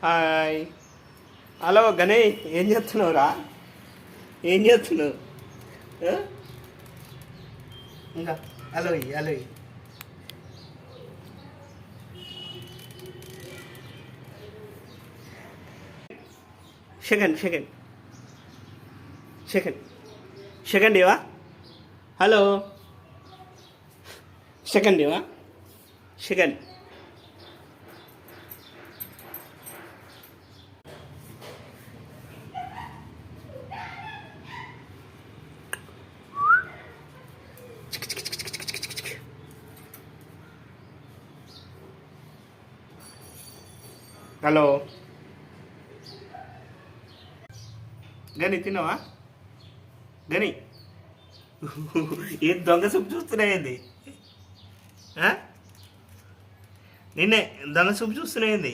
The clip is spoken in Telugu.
హాయ్. హలో గణేయ్, ఏం చేస్తున్నావురా? ఏం చేస్తున్నావు? ఇంకా hello hello. Second second second second ఇవా. హలో సెకండ్ ఇవా. సెకండ్ హలో గని తిన్నావా? గని ఏం దొంగ సూపు చూస్తున్నాయింది? నిన్నే దొంగ సూపు చూస్తున్నాయింది.